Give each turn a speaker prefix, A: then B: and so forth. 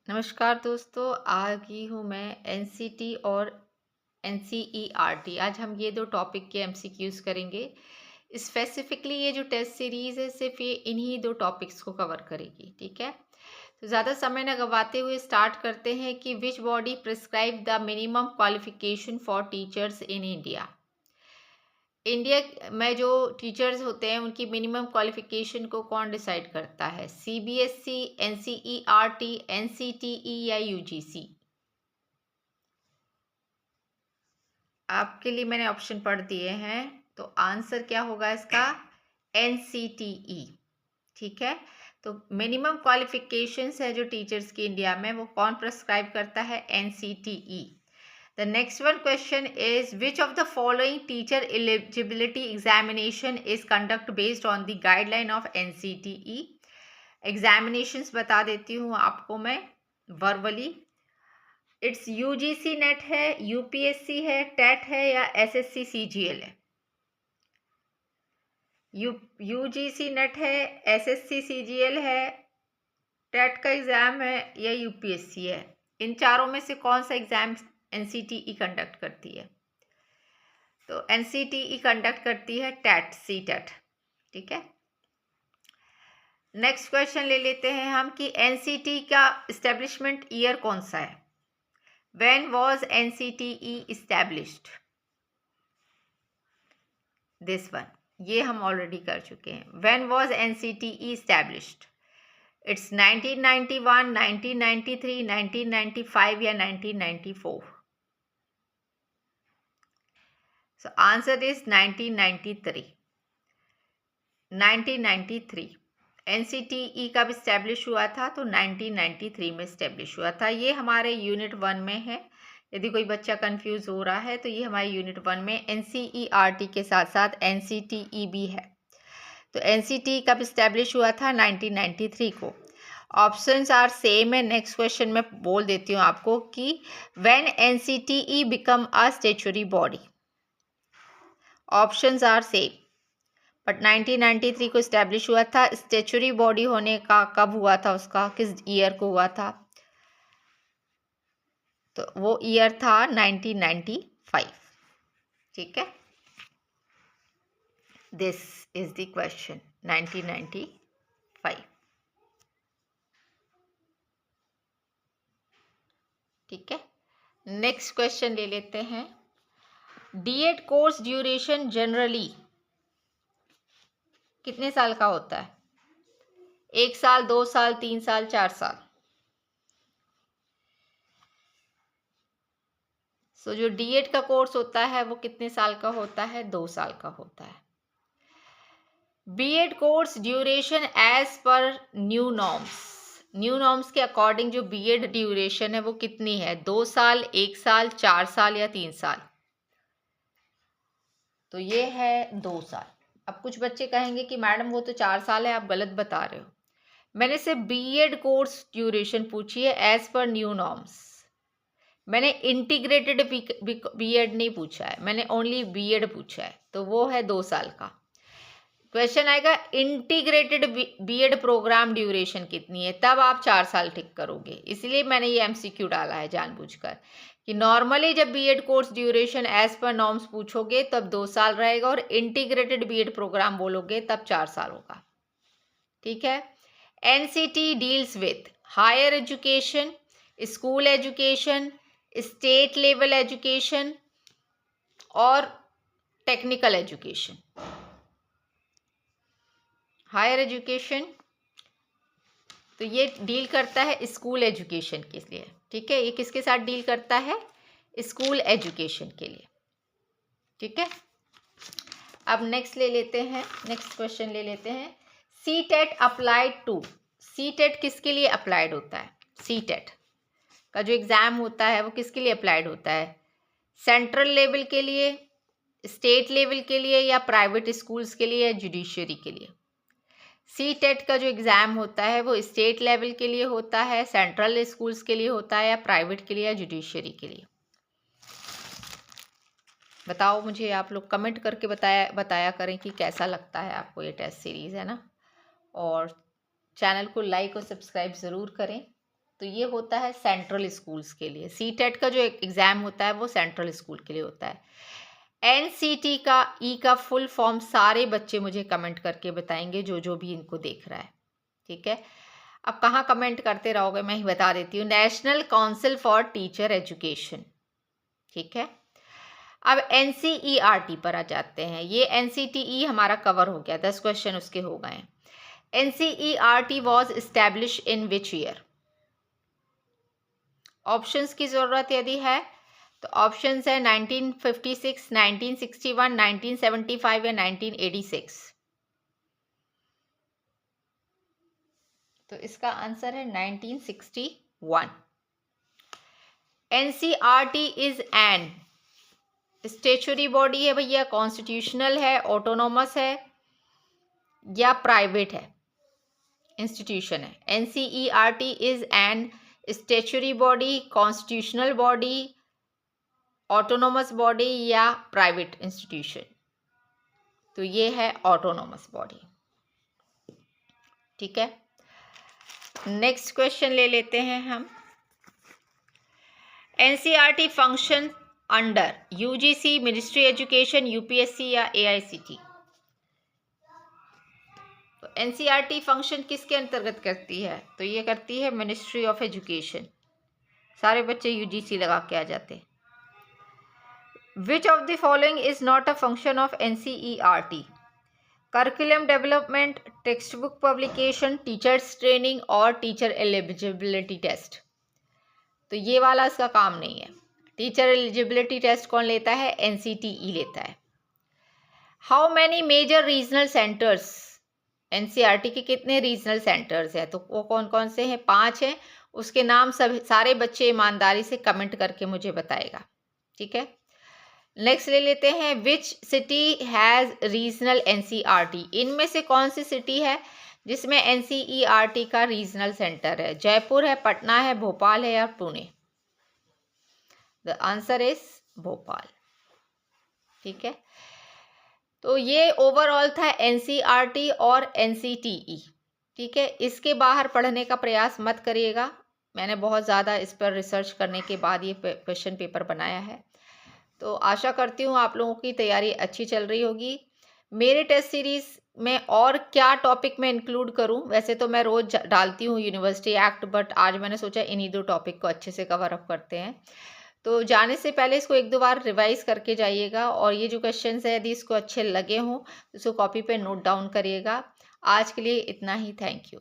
A: नमस्कार दोस्तों, आ गई हूँ मैं एनसीटी और एनसीईआरटी। आज हम ये दो टॉपिक के एमसीक्यूज करेंगे। स्पेसिफिकली ये जो टेस्ट सीरीज़ है सिर्फ ये इन्हीं दो टॉपिक्स को कवर करेगी। ठीक है, तो ज़्यादा समय न गवाते हुए स्टार्ट करते हैं कि which body prescribe the minimum qualification for teachers in India. India में जो टीचर्स होते हैं उनकी मिनिमम क्वालिफिकेशन को कौन डिसाइड करता है? सीबीएसई, एनसीईआरटी, एनसीटीई या यूजीसी? आपके लिए मैंने ऑप्शन पढ़ दिए हैं, तो आंसर क्या होगा इसका? एनसीटीई। ठीक है, तो मिनिमम क्वालिफिकेशंस है जो टीचर्स की इंडिया में, वो कौन प्रिस्क्राइब करता है? NCTE. The next one question is, which of the following teacher eligibility examination is conducted based on the guideline of NCTE? Examinations बता देती हूँ आपको मैं वर्बली। इट्स यूजीसी नेट है, यूपीएससी है, टेट है या एसएससी सीजीएल है? यूजीसी नेट है, एसएससी सीजीएल है, टेट का एग्ज़ाम है या यूपीएससी है? इन चारों में से कौन सा एग्ज़ाम एनसीटीई कंडक्ट करती है? तो एनसीटीई कंडक्ट करती है टेट, सी टेट। ठीक है, नेक्स्ट क्वेश्चन ले लेते हैं हम कि एनसीटी का इस्टेब्लिशमेंट ईयर कौन सा है? When was NCTE established? This one, ये हम ऑलरेडी कर चुके हैं। When was NCTE established? It's 1991, 1993, 1995 या 1994? So answer is 1993. 1993 एनसीटीई कब इस्टेब्लिश हुआ था? तो 1993 में इस्टेब्लिश हुआ था। ये हमारे यूनिट 1 में है। यदि कोई बच्चा कंफ्यूज हो रहा है तो ये हमारे यूनिट 1 में एनसीईआरटी के साथ साथ एनसीटीई भी है। तो एनसीटीई कब इस्टेब्लिश हुआ था? 1993 को। ऑप्शंस आर सेम है। नेक्स्ट क्वेश्चन में बोल देती हूँ आपको कि when NCTE become a statutory body. Options are same, but 1993 को इस्टेब्लिश हुआ था। स्टैट्यूटरी बॉडी होने का कब हुआ था, उसका किस ईयर को हुआ था? तो वो ईयर था 1995। ठीक है, दिस इज द क्वेश्चन, 1995। ठीक है, नेक्स्ट क्वेश्चन ले लेते हैं। डीएड कोर्स ड्यूरेशन जनरली कितने साल का होता है? 1 साल, 2 साल, 3 साल, 4 साल? सो जो डीएड का कोर्स होता है वो कितने साल का होता है? 2 साल का होता है। BEd course duration as per new norms के अकॉर्डिंग जो बीएड ड्यूरेशन है वो कितनी है? 2 साल, 1 साल, 4 साल या 3 साल? तो ये है 2 साल। अब कुछ बच्चे कहेंगे कि मैडम वो तो 4 साल है, आप गलत बता रहे हो। मैंने सिर्फ बीएड कोर्स ड्यूरेशन पूछी है एज पर न्यू नॉर्म्स। मैंने इंटीग्रेटेड बीएड नहीं पूछा है, मैंने ओनली बीएड पूछा है, तो वो है 2 साल का। क्वेश्चन आएगा इंटीग्रेटेड बीएड प्रोग्राम ड्यूरेशन कितनी है, तब आप 4 साल टिक करोगे। इसलिए मैंने ये एमसीक्यू डाला है जानबूझकर कि नॉर्मली जब BEd course duration as per norms पूछोगे तब 2 साल रहेगा, और इंटीग्रेटेड बीएड प्रोग्राम बोलोगे तब 4 साल होगा। ठीक है, NCT deals with higher education, school education, state level education और टेक्निकल एजुकेशन। हायर एजुकेशन तो ये डील करता है स्कूल एजुकेशन के लिए। ठीक है, ये किसके साथ डील करता है? स्कूल एजुकेशन के लिए। ठीक है, अब नेक्स्ट ले लेते हैं, नेक्स्ट क्वेश्चन ले लेते हैं। C TET applied to, C TET किसके लिए अप्लाइड होता है? सी टेट का जो एग्ज़ाम होता है वो किसके लिए अप्लाइड होता है? सेंट्रल लेवल के लिए, स्टेट लेवल के लिए या प्राइवेट स्कूल्स के लिए या जुडिशरी के लिए? सी टेट का जो एग्ज़ाम होता है वो स्टेट लेवल के लिए होता है, सेंट्रल स्कूल्स के लिए होता है या प्राइवेट के लिए या जुडिशरी के लिए? बताओ मुझे, आप लोग कमेंट करके बताया करें कि कैसा लगता है आपको ये टेस्ट सीरीज़, है ना। और चैनल को लाइक और सब्सक्राइब ज़रूर करें। तो ये होता है सेंट्रल स्कूल्स के लिए। सीटेट का जो एग्ज़ाम होता है वो सेंट्रल स्कूल के लिए होता है। एनसीटी का का फुल फॉर्म सारे बच्चे मुझे कमेंट करके बताएंगे, जो भी इनको देख रहा है। ठीक है, अब कहाँ कमेंट करते रहोगे मैं ही बता देती हूँ। National council for teacher education. ठीक है, अब NCERT पर आ जाते हैं। ये NCTE हमारा कवर हो गया, 10 क्वेश्चन उसके हो गए। NCERT was establish in which year? Options की ज़रूरत यदि है तो ऑप्शंस है 1956, 1961, 1975 या 1986। तो इसका आंसर है 1961। NCERT is an statutory body है भैया, कॉन्स्टिट्यूशनल है, ऑटोनोमस है या प्राइवेट है, इंस्टीट्यूशन है। NCERT is an statutory body, constitutional body, autonomous body या प्राइवेट इंस्टीट्यूशन? तो ये है ऑटोनोमस बॉडी। ठीक है, नेक्स्ट क्वेश्चन ले लेते हैं हम। NCERT function under UGC, ministry education, UPSC या AICT? तो NCERT फंक्शन किसके अंतर्गत करती है? तो ये करती है मिनिस्ट्री ऑफ एजुकेशन। सारे बच्चे UGC लगा के आ जाते। Which of the following is not a function of NCERT? Curriculum development, text book publication, teachers training और टीचर एलिजिबिलिटी टेस्ट? तो ये वाला इसका काम नहीं है। टीचर एलिजिबिलिटी टेस्ट कौन लेता है? NCTE लेता है। How many major regional centres? NCERT के कितने रीजनल सेंटर्स हैं? तो वो कौन कौन से हैं? 5 हैं। उसके नाम सब सारे बच्चे ईमानदारी से कमेंट करके मुझे बताएगा। ठीक है, नेक्स्ट ले लेते हैं। Which city has regional NCERT? इनमें से कौन सी सिटी है जिसमें NCERT का रीजनल सेंटर है? जयपुर है, पटना है, भोपाल है या Pune? The answer is Bhopal. ठीक है, तो ये ओवरऑल था NCERT और NCTE। ठीक है, इसके बाहर पढ़ने का प्रयास मत करिएगा। मैंने बहुत ज़्यादा इस पर रिसर्च करने के बाद ये क्वेश्चन पेपर बनाया है। तो आशा करती हूँ आप लोगों की तैयारी अच्छी चल रही होगी। मेरे टेस्ट सीरीज़ में और क्या टॉपिक मैं इंक्लूड करूँ? वैसे तो मैं रोज़ डालती हूँ यूनिवर्सिटी एक्ट, बट आज मैंने सोचा इन्हीं 2 टॉपिक को अच्छे से कवर अप करते हैं। तो जाने से पहले इसको 1-2 बार रिवाइज करके जाइएगा, और ये जो क्वेश्चंस है यदि इसको अच्छे लगे हों तो इसको कॉपी पे नोट डाउन करिएगा। आज के लिए इतना ही, थैंक यू।